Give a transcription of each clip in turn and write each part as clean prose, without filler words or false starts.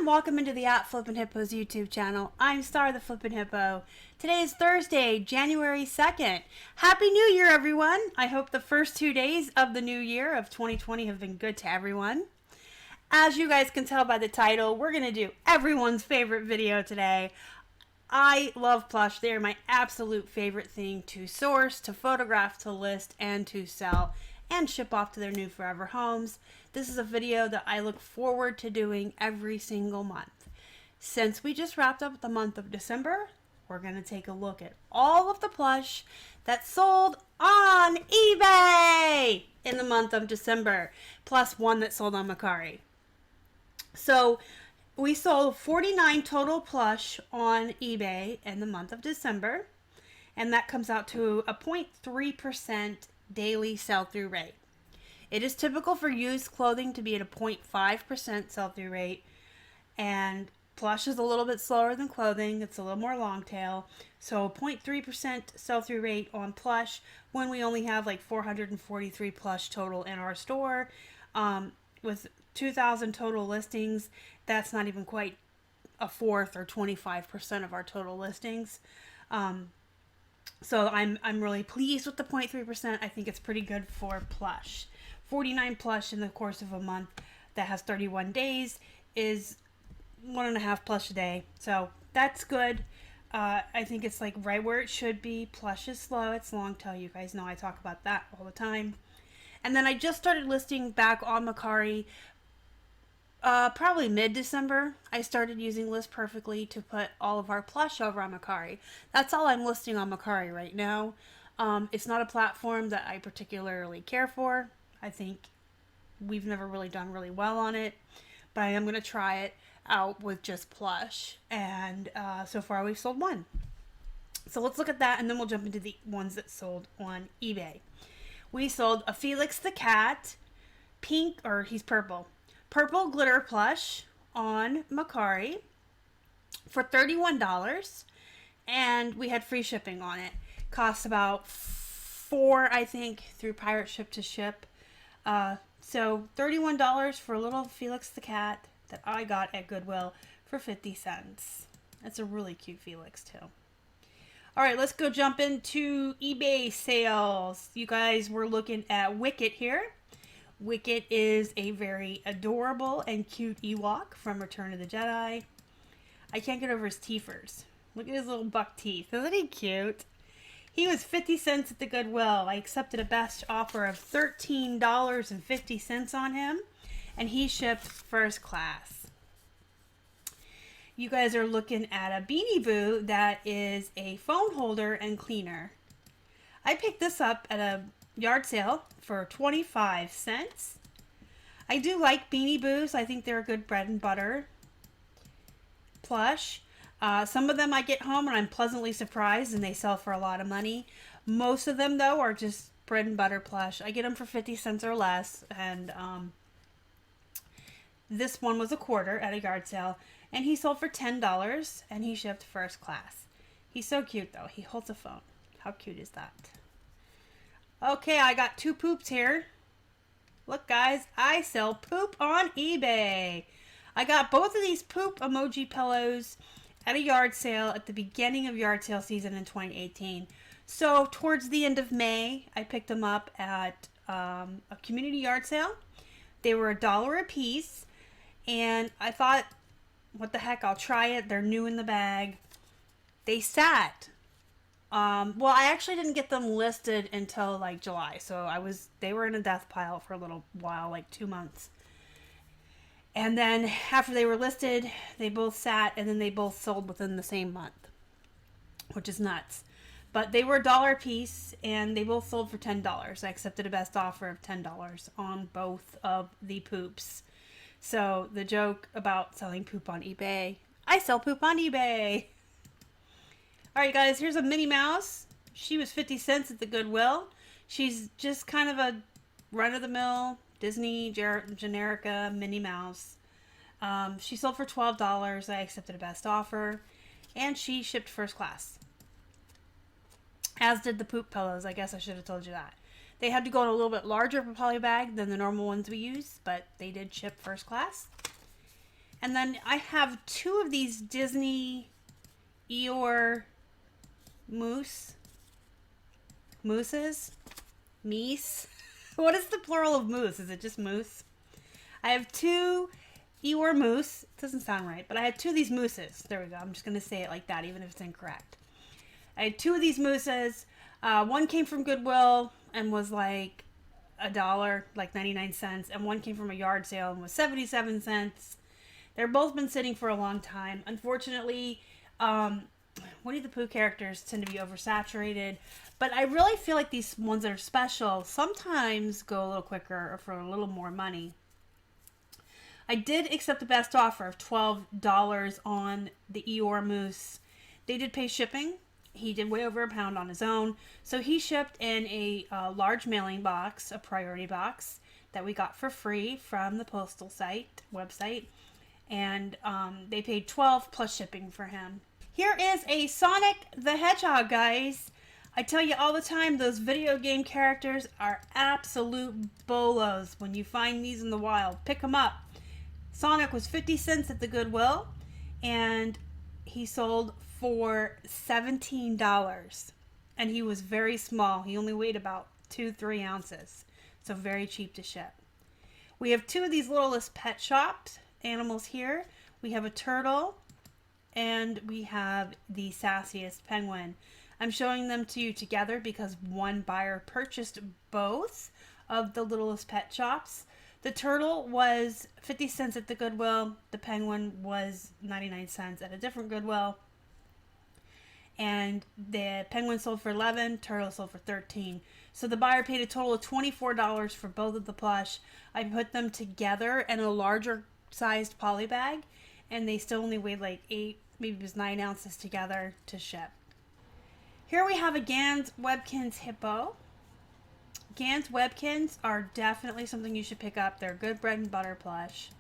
welcome into the Flippin' Hippos YouTube channel. I'm Star the Flippin' Hippo. Today is Thursday, January 2nd. Happy New Year, everyone! I hope the first 2 days of the new year of 2020 have been good to everyone. As you guys can tell by the title, we're going to do everyone's favorite video today. I love Plush. They are my absolute favorite thing to source, to photograph, to list, and to sell, and ship off to their new forever homes. This is a video that I look forward to doing every single month. Since we just wrapped up the month of December, we're going to take a look at all of the plush that sold on eBay in the month of December, plus one that sold on Mercari. So we sold 49 total plush on eBay in the month of December, and that comes out to a 0.3% daily sell-through rate. It is typical for used clothing to be at a 0.5% sell-through rate, and plush is a little bit slower than clothing. It's a little more long tail. So 0.3% sell-through rate on plush when we only have like 443 plush total in our store. With 2,000 total listings, that's not even quite a fourth or 25% of our total listings. So I'm really pleased with the 0.3%. I think it's pretty good for plush. 49 plush in the course of a month that has 31 days is 1.5 plush a day. So that's good. I think it's like right where it should be. Plush is slow. It's long tail. You guys know I talk about that all the time. And then I just started listing back on Mercari probably mid-December. I started using List Perfectly to put all of our plush over on Mercari. That's all I'm listing on Mercari right now. It's not a platform that I particularly care for. I think we've never really done really well on it, but I am going to try it out with just plush. And so far we've sold one. So let's look at that, and then we'll jump into the ones that sold on eBay. We sold a Felix the cat, pink, or he's purple glitter plush on Mercari for $31, and we had free shipping on it. Costs about $4, I think, through Pirate Ship to ship. So $31 for a little Felix the cat that I got at Goodwill for 50 cents. That's a really cute Felix too. All right, let's go jump into eBay sales. You guys were looking at Wicket here. Wicket is a very adorable and cute Ewok from Return of the Jedi. I can't get over his teethers. Look at his little buck teeth. Isn't he cute? He was 50 cents at the Goodwill. I accepted a best offer of $13.50 on him, and he shipped first class. You guys are looking at a Beanie Boo that is a phone holder and cleaner. I picked this up at a yard sale for 25 cents. I do like Beanie Boos. I think they're a good bread and butter plush. Some of them I get home and I'm pleasantly surprised and they sell for a lot of money. Most of them though are just bread and butter plush. I get them for 50 cents or less, and this one was a quarter at a yard sale, and he sold for $10 and he shipped first class. He's so cute though. He holds a phone. How cute is that? Okay, I got two poops here. Look guys, I sell poop on eBay. I got both of these poop emoji pillows at a yard sale at the beginning of yard sale season in 2018. So towards the end of May, I picked them up at a community yard sale. They were $1 a piece, and I thought, what the heck, I'll try it. They're new in the bag. They sat. Well, I actually didn't get them listed until like July, so they were in a death pile for a little while, like 2 months. And then after they were listed, they both sat, and then they both sold within the same month, which is nuts. But they were $1 a piece, and they both sold for $10. I accepted a best offer of $10 on both of the poops. So the joke about selling poop on eBay, I sell poop on eBay. All right, guys, here's a Minnie Mouse. She was 50 cents at the Goodwill. She's just kind of a run-of-the-mill Disney Generica Minnie Mouse. She sold for $12. I accepted a best offer, and she shipped first class. As did the poop pillows. I guess I should have told you that. They had to go in a little bit larger poly bag than the normal ones we use, but they did ship first class. And then I have 2 of these Disney Eeyore mooses. Meese. What is the plural of moose? Is it just moose? I have 2 Eeyore moose. It doesn't sound right, but I had 2 of these mooses. There we go. I'm just going to say it like that, even if it's incorrect. I had 2 of these mooses. One came from Goodwill and was like $1, like 99 cents. And one came from a yard sale and was 77 cents. They've both been sitting for a long time. Unfortunately, Winnie the Pooh characters tend to be oversaturated. But I really feel like these ones that are special sometimes go a little quicker or for a little more money. I did accept the best offer of $12 on the Eeyore Moose. They did pay shipping. He did weigh over a pound on his own. So he shipped in a large mailing box, a priority box, that we got for free from the postal website. And they paid $12 plus shipping for him. Here is a Sonic the Hedgehog, guys. I tell you all the time, those video game characters are absolute bolos when you find these in the wild. Pick them up. Sonic was 50 cents at the Goodwill, and he sold for $17. And he was very small. He only weighed about 2-3 ounces. So very cheap to ship. We have 2 of these Littlest Pet Shops animals here. We have a turtle, and we have the sassiest penguin. I'm showing them to you together because one buyer purchased both of the Littlest Pet Shops. The turtle was 50 cents at the Goodwill. The penguin was 99 cents at a different Goodwill. And the penguin sold for $11, turtle sold for $13. So the buyer paid a total of $24 for both of the plush. I put them together in a larger sized poly bag, and they still only weighed like 8, maybe it was 9 ounces together to ship. Here we have a Gans Webkinz Hippo. Gans Webkinz are definitely something you should pick up. They're good bread and butter plush.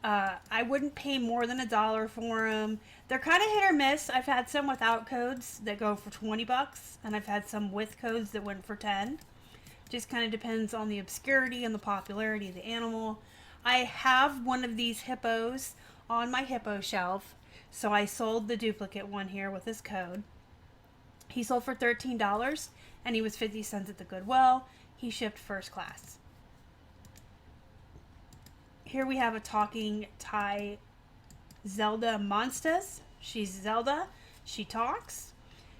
I wouldn't pay more than $1 for them. They're kind of hit or miss. I've had some without codes that go for $20, and I've had some with codes that went for $10. Just kind of depends on the obscurity and the popularity of the animal. I have one of these hippos on my hippo shelf, so I sold the duplicate one here with his code. He sold for $13, and he was 50 cents at the Goodwill. He shipped first class. Here we have a talking Thai Zelda Monstas. She's Zelda. She talks.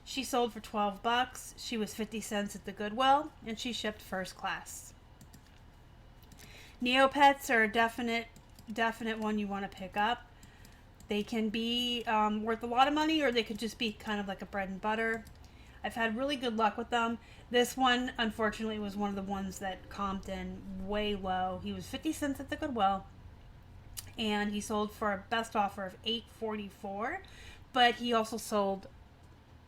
She sold for $12. She was 50 cents at the Goodwill, and she shipped first class. Neopets are a definite one you want to pick up. They can be worth a lot of money, or they could just be kind of like a bread and butter. I've had really good luck with them. This one, unfortunately, was one of the ones that comped in way low. He was 50 cents at the Goodwill, and he sold for a best offer of $8.44, but he also sold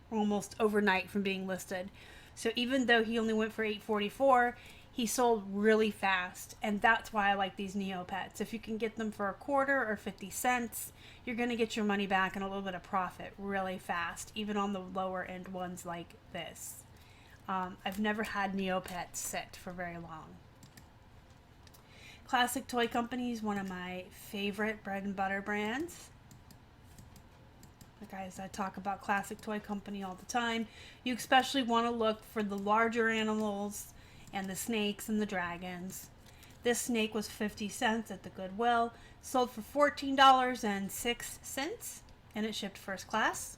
almost overnight from being listed. So even though he only went for $8.44, he sold really fast, and that's why I like these Neopets. If you can get them for a quarter or 50 cents, you're going to get your money back and a little bit of profit really fast, even on the lower end ones like this. I've never had Neopets sit for very long. Classic Toy Company is one of my favorite bread and butter brands. Guys, I talk about Classic Toy Company all the time. You especially want to look for the larger animals and the snakes and the dragons. This snake was 50 cents at the Goodwill, sold for $14.06, and it shipped first class.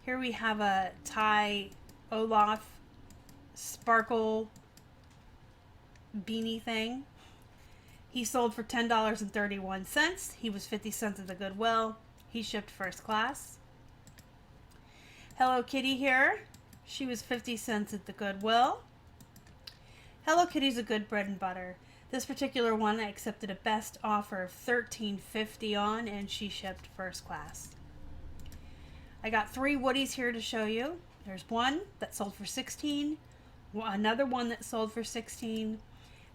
Here we have a Thai Olaf sparkle beanie thing. He sold for $10.31. He was 50 cents at the Goodwill. He shipped first class. Hello Kitty here. She was 50 cents at the Goodwill. Hello Kitty's a good bread and butter. This particular one I accepted a best offer of $13.50 on, and she shipped first class. I got 3 Woodies here to show you. There's one that sold for $16, another one that sold for $16,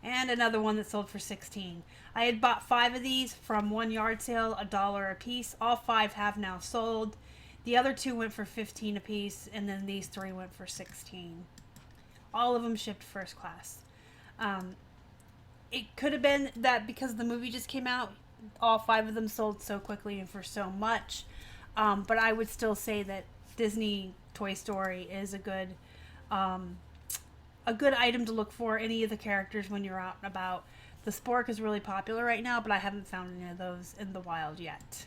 and another one that sold for $16. I had bought 5 of these from one yard sale, $1 a piece. All 5 have now sold. The other 2 went for $15 a piece, and then these 3 went for $16. All of them shipped first class. It could have been that because the movie just came out, all 5 of them sold so quickly and for so much. But I would still say that Disney Toy Story is a good item to look for. Any of the characters when you're out and about. The Spork is really popular right now, but I haven't found any of those in the wild yet.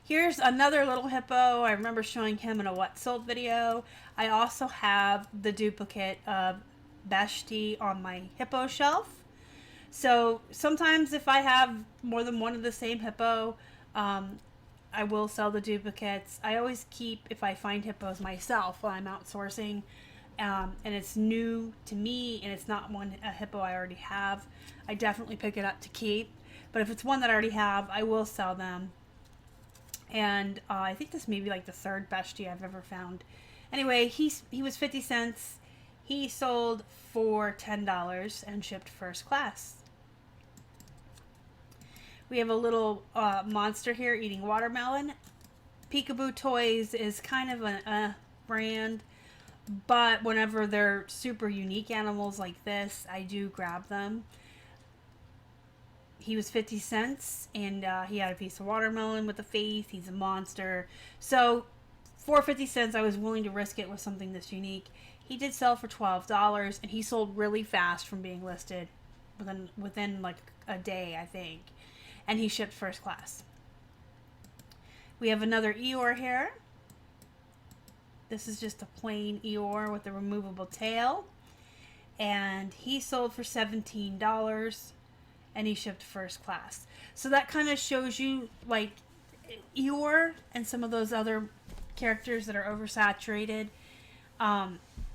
Here's another little hippo. I remember showing him in a What Sold video. I also have the duplicate of Vashti on my hippo shelf. So sometimes if I have more than one of the same hippo, I will sell the duplicates. I always keep, if I find hippos myself while I'm outsourcing, and it's new to me and it's not a hippo I already have, I definitely pick it up to keep. But if it's one that I already have, I will sell them. And I think this may be like the 3rd Vashti I've ever found. Anyway, he was 50 cents. He sold for $10 and shipped first class. We have a little monster here eating watermelon. Peekaboo Toys is kind of a brand, but whenever they're super unique animals like this, I do grab them. He was 50 cents, and he had a piece of watermelon with a face. He's a monster. So for 50 cents, I was willing to risk it with something this unique. He did sell for $12, and he sold really fast from being listed within like a day, I think. And he shipped first class. We have another Eeyore here. This is just a plain Eeyore with a removable tail. And he sold for $17. And he shipped first class. So that kind of shows you, like, Eeyore and some of those other characters that are oversaturated.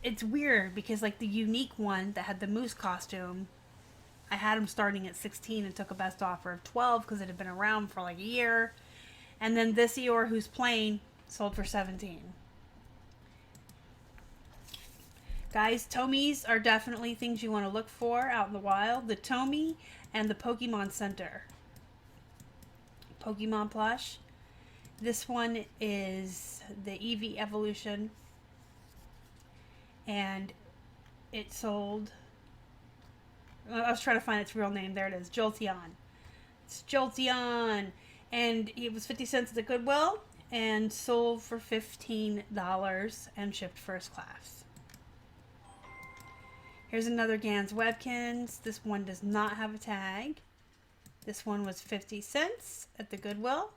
It's weird because, like, the unique one that had the moose costume, I had him starting at 16 and took a best offer of 12 because it had been around for like a year. And then this Eeyore, who's plain, sold for 17. Guys, Tomies are definitely things you want to look for out in the wild. The Tomie and the Pokemon Center. Pokemon plush. This one is the Eevee Evolution. And it sold... I was trying to find its real name. There it is. Jolteon. It's Jolteon. And it was 50 cents at the Goodwill and sold for $15 and shipped first class. Here's another Gans Webkins. This one does not have a tag. This one was 50 cents at the Goodwill.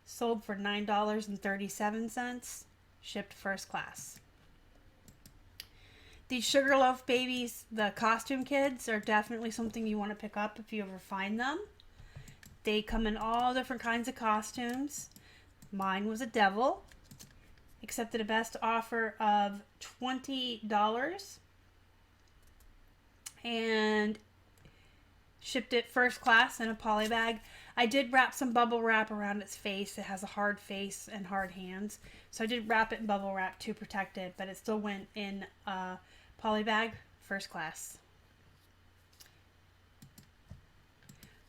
Sold for $9.37. Shipped first class. These Sugarloaf babies, the costume kids, are definitely something you want to pick up if you ever find them. They come in all different kinds of costumes. Mine was a devil. Accepted a best offer of $20. And shipped it first class in a poly bag. I did wrap some bubble wrap around its face. It has a hard face and hard hands. So I did wrap it in bubble wrap to protect it, but it still went in a poly bag first class.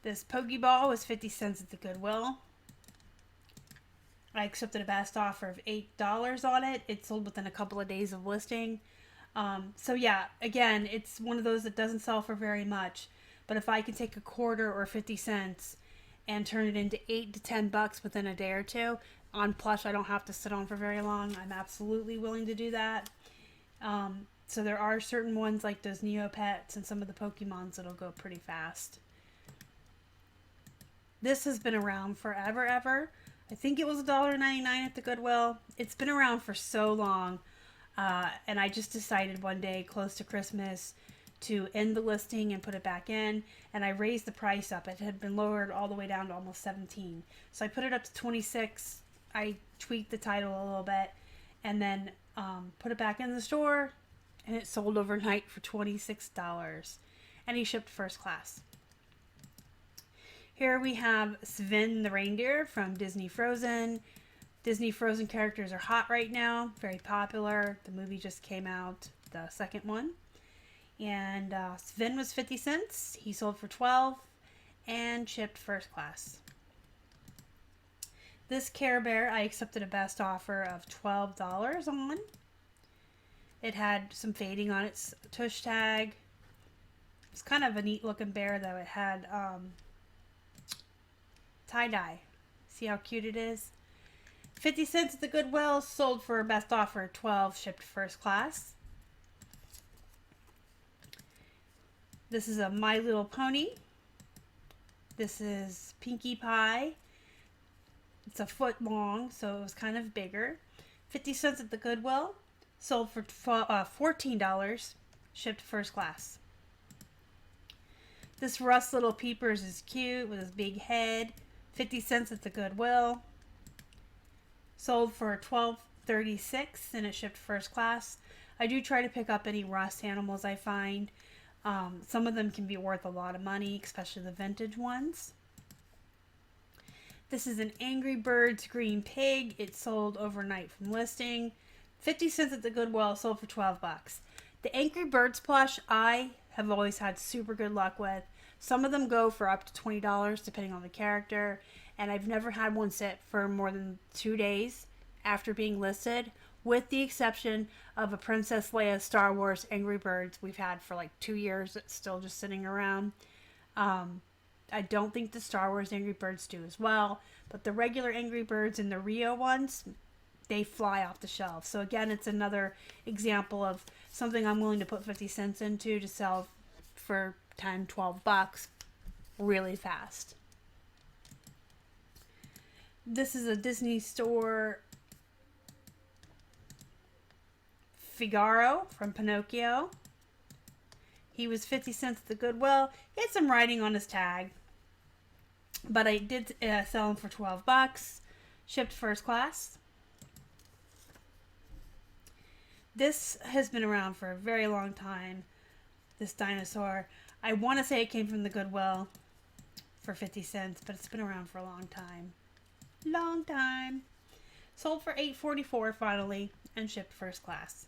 This Pokeball was 50 cents at the Goodwill. I accepted a best offer of $8 on it. It sold within a couple of days of listing. So yeah, again, it's one of those that doesn't sell for very much. But if I can take a quarter or 50 cents and turn it into $8 to $10 within a day or two, on Plush I don't have to sit on for very long. I'm absolutely willing to do that. So there are certain ones like those Neopets and some of the Pokemons that'll go pretty fast. This has been around forever, ever. I think it was $1.99 at the Goodwill. It's been around for so long. And I just decided one day close to Christmas to end the listing and put it back in. And I raised the price up. It had been lowered all the way down to almost 17. So I put it up to 26. I tweaked the title a little bit and then put it back in the store. And it sold overnight for $26. And he shipped first class. Here we have Sven the reindeer from Disney Frozen. Disney Frozen characters are hot right now. Very popular. The movie just came out, the second one. And Sven was 50 cents. He sold for 12 and shipped first class. This Care Bear I accepted a best offer of $12 on. It had some fading on its tush tag. It's kind of a neat looking bear though. It had tie-dye. See how cute it is? 50 cents at the Goodwill, sold for best offer 12, shipped first class. This is a My Little Pony. This is Pinkie Pie. It's a foot long, so it was kind of bigger. 50 cents at the Goodwill, sold for $14, shipped first class. This Russ Little Peepers is cute with his big head. 50 cents at the Goodwill. Sold for $12.36 and it shipped first class. I do try to pick up any Russ animals I find. Some of them can be worth a lot of money, especially the vintage ones. This is an Angry Birds green pig. It sold overnight from listing. 50 cents at the Goodwill, sold for 12 bucks. The Angry Birds plush I have always had super good luck with. Some of them go for up to $20 depending on the character. And I've never had one sit for more than 2 days after being listed, with the exception of a Princess Leia Star Wars Angry Birds we've had for like 2 years. It's still just sitting around. I don't think the Star Wars Angry Birds do as well, but the regular Angry Birds and the Rio ones, they fly off the shelf. So again, it's another example of something I'm willing to put 50 cents into to sell for 10, 12 bucks really fast. This is a Disney Store Figaro from Pinocchio. He was 50 cents at the Goodwill. He had some writing on his tag, but I did sell him for 12 bucks, shipped first class. This has been around for a very long time, this dinosaur. I want to say it came from the Goodwill for 50 cents, but it's been around for a long time. Long time. Sold for $8.44 finally and shipped first class.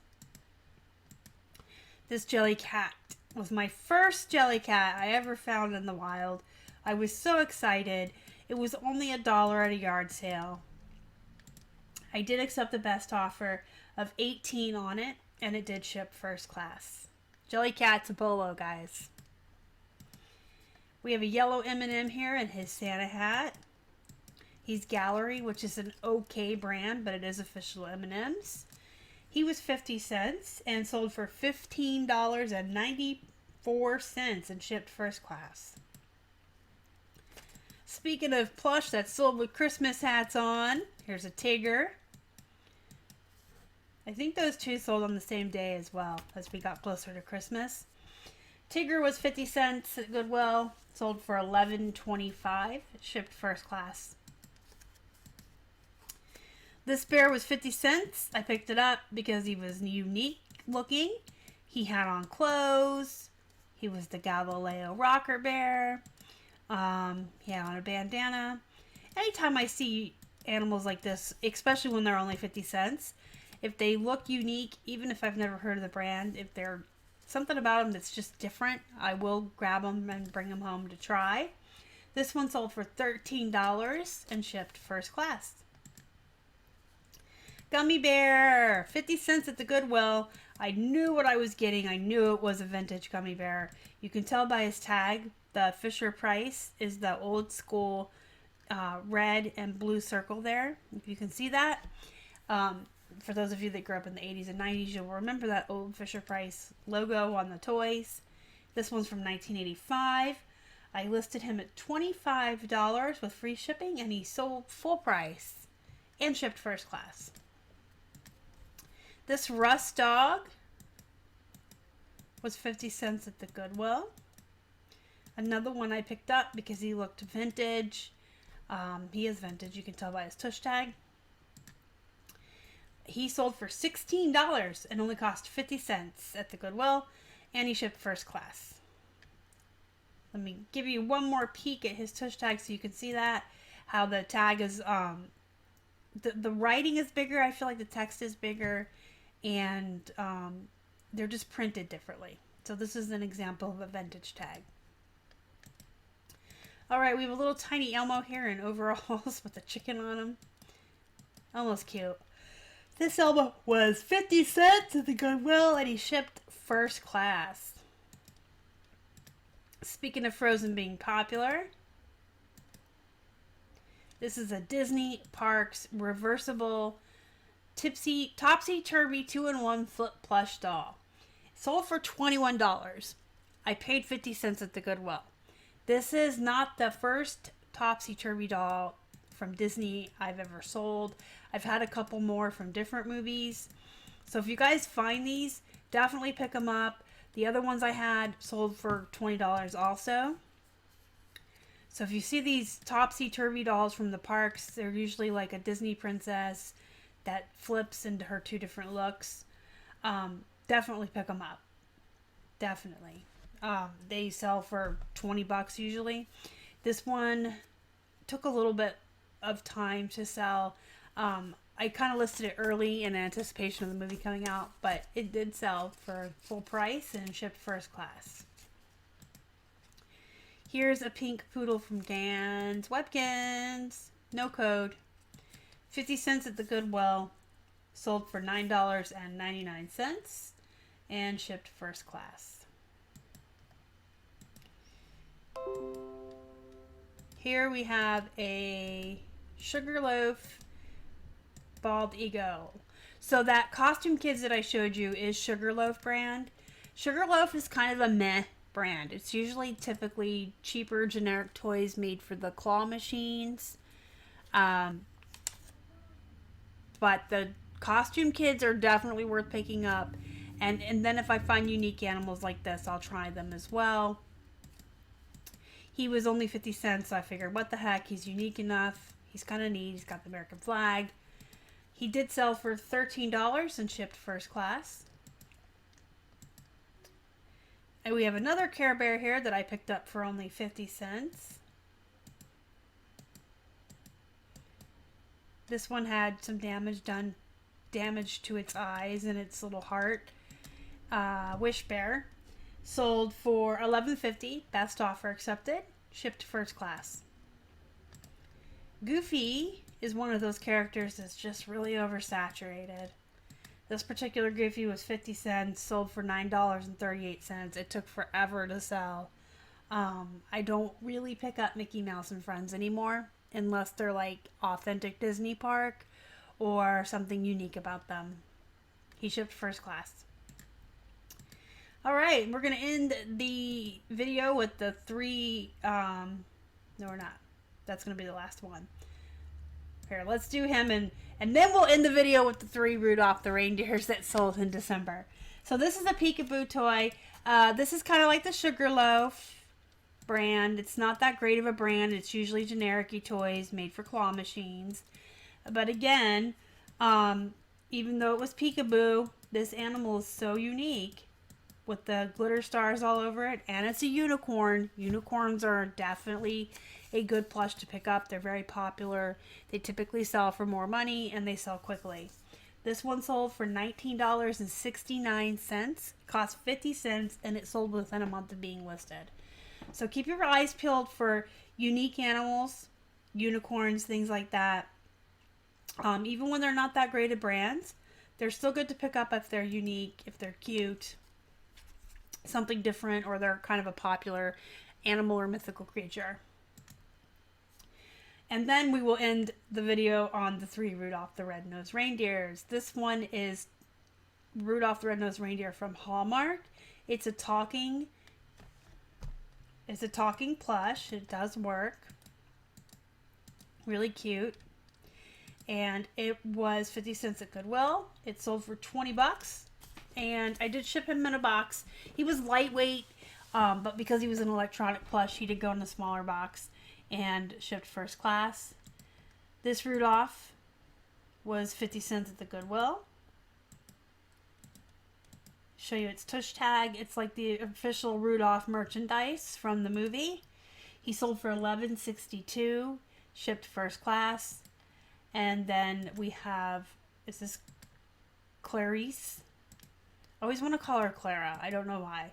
This jelly cat was my first jelly cat I ever found in the wild. I was so excited. It was only $1 at a yard sale. I did accept the best offer of $18 on it, and it did ship first class. Jelly cat's a bolo, guys. We have a yellow M&M here in his Santa hat. He's Gallery, which is an okay brand, but it is official M&M's. He was 50 cents and sold for $15.94 and shipped first class. Speaking of plush that's sold with Christmas hats on, here's a Tigger. I think those two sold on the same day as well as we got closer to Christmas. Tigger was 50 cents at Goodwill, sold for $11.25, shipped first class. This bear was 50 cents. I picked it up because he was unique looking. He had on clothes. He was the Galileo rocker bear. He had on a bandana. Anytime I see animals like this, especially when they're only 50 cents, if they look unique, even if I've never heard of the brand, if they're something about them that's just different, I will grab them and bring them home to try. This one sold for $13 and shipped first class. Gummy bear, 50 cents at the Goodwill. I knew what I was getting. I knew it was a vintage gummy bear. You can tell by his tag. The Fisher Price is the old school red and blue circle there. If you can see that. For those of you that grew up in the 80s and 90s, you'll remember that old Fisher Price logo on the toys. This one's from 1985. I listed him at $25 with free shipping, and he sold full price and shipped first class. This Russ dog was 50 cents at the Goodwill. Another one I picked up because he looked vintage. He is vintage, you can tell by his tush tag. He sold for $16 and only cost 50 cents at the Goodwill, and he shipped first class. Let me give you one more peek at his tush tag so you can see that. How the tag is, the writing is bigger. I feel like the text is bigger, and they're just printed differently. So this is an example of a vintage tag. Alright, we have a little tiny Elmo here in overalls with a chicken on him. Almost cute. This Elmo was 50 cents at the Goodwill, and he shipped first class. Speaking of Frozen being popular, This is a Disney Parks reversible topsy-turvy 2-in-1 flip plush doll. Sold for $21. I paid 50 cents at the Goodwill. This is not the first topsy-turvy doll from Disney I've ever sold. I've had a couple more from different movies. So if you guys find these, definitely pick them up. The other ones I had sold for $20 also. So if you see these topsy-turvy dolls from the parks, they're usually like a Disney princess that flips into her two different looks. Definitely pick them up. Definitely. They sell for $20 usually. This one took a little bit of time to sell. I kind of listed it early in anticipation of the movie coming out, but it did sell for full price and shipped first class. Here's a pink poodle from Dan's Webkins. No code. 50 cents at the Goodwill. Sold for $9.99 and shipped first class. Here we have a Sugarloaf bald eagle. So that Costume Kids that I showed you is Sugarloaf brand. Sugarloaf is kind of a meh brand. It's usually typically cheaper generic toys made for the claw machines. But the Costume Kids are definitely worth picking up. And then if I find unique animals like this, I'll try them as well. He was only 50 cents, so I figured, what the heck, he's unique enough. He's kind of neat. He's got the American flag. He did sell for $13 and shipped first class. And we have another Care Bear here that I picked up for only 50 cents. This one had some damage to its eyes and its little heart. Wish Bear. Sold for $11.50. Best offer accepted. Shipped first class. Goofy is one of those characters that's just really oversaturated. This particular Goofy was 50 cents, sold for $9.38. It took forever to sell. I don't really pick up Mickey Mouse and Friends anymore, unless they're like authentic Disney park or something unique about them. He shipped first class. Alright, we're going to end the video with the three, no we're not. That's going to be the last one. Here, let's do him, and then we'll end the video with the 3 Rudolph the reindeers that sold in December. So this is a peekaboo toy. This is kind of like the Sugarloaf brand. It's not that great of a brand. It's usually generic-y toys made for claw machines. But again, even though it was peekaboo, this animal is so unique with the glitter stars all over it, and it's a unicorn. Unicorns are definitely a good plush to pick up. They're very popular. They typically sell for more money, and they sell quickly. This one sold for $19.69, cost 50 cents, and it sold within a month of being listed. So keep your eyes peeled for unique animals, unicorns, things like that. Even when they're not that great of brands, they're still good to pick up if they're unique, if they're cute, something different, or they're kind of a popular animal or mythical creature. And then we will end the video on the 3 Rudolph the Red-Nosed Reindeers. This one is Rudolph the Red-Nosed Reindeer from Hallmark. It's a talking plush. It does work. Really cute. And it was 50 cents at Goodwill. It sold for $20. And I did ship him in a box. He was lightweight, but because he was an electronic plush, he did go in a smaller box and shipped first class. This Rudolph was 50 cents at the Goodwill. Show you its tush tag. It's like the official Rudolph merchandise from the movie. He sold for $11.62, shipped first class. And then we have, is this Clarice? I always want to call her Clara. I don't know why.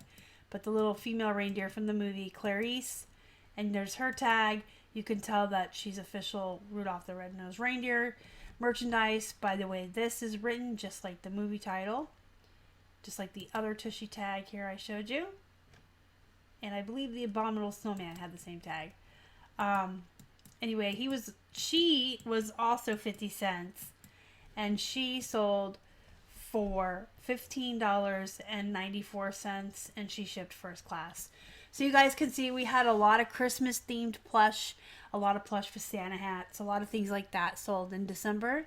But the little female reindeer from the movie, Clarice. And there's her tag. You can tell that she's official Rudolph the Red-Nosed Reindeer merchandise. By the way, this is written just like the movie title. Just like the other Tushy tag here I showed you. And I believe the Abominable Snowman had the same tag. Anyway, she was also 50 cents, and she sold for $15.94, and she shipped first class. So you guys can see we had a lot of Christmas themed plush, a lot of plush for Santa hats, a lot of things like that sold in December.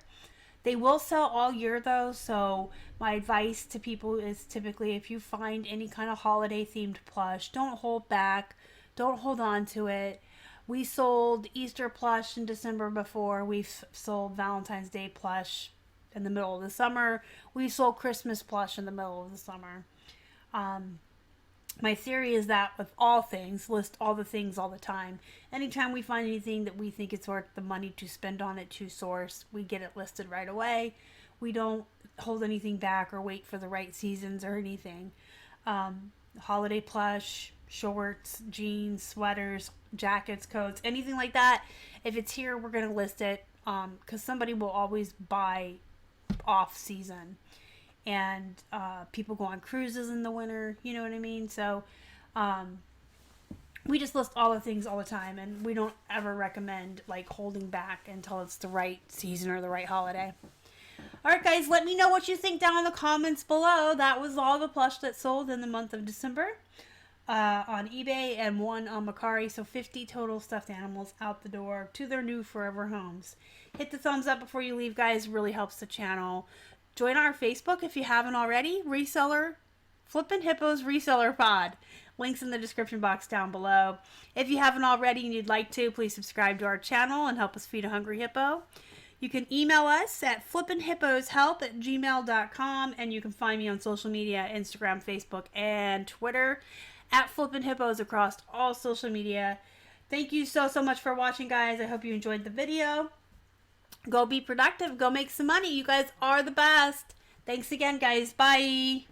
They will sell all year though, so my advice to people is typically if you find any kind of holiday themed plush, don't hold back, don't hold on to it. We sold Easter plush in December before. We've sold Valentine's Day plush in the middle of the summer. We sold Christmas plush in the middle of the summer. My theory is that with all things, list all the things all the time. Anytime we find anything that we think it's worth the money to spend on it to source, we get it listed right away. We don't hold anything back or wait for the right seasons or anything. Holiday plush, shorts, jeans, sweaters, jackets, coats, anything like that. If it's here, we're going to list it because somebody will always buy off season. And people go on cruises in the winter, you know what I mean? So we just list all the things all the time, and we don't ever recommend like holding back until it's the right season or the right holiday. Alright guys, let me know what you think down in the comments below. That was all the plush that sold in the month of December on eBay and one on Mercari. So 50 total stuffed animals out the door to their new forever homes. Hit the thumbs up before you leave, guys. Really helps the channel. Join our Facebook if you haven't already. Reseller, Flippin' Hippos Reseller Pod. Links in the description box down below. If you haven't already and you'd like to, please subscribe to our channel and help us feed a hungry hippo. You can email us at flippinhipposhelp@gmail.com, and you can find me on social media, Instagram, Facebook, and Twitter at Flippin' Hippos across all social media. Thank you so much for watching, guys. I hope you enjoyed the video. Go be productive. Go make some money. You guys are the best. Thanks again, guys. Bye.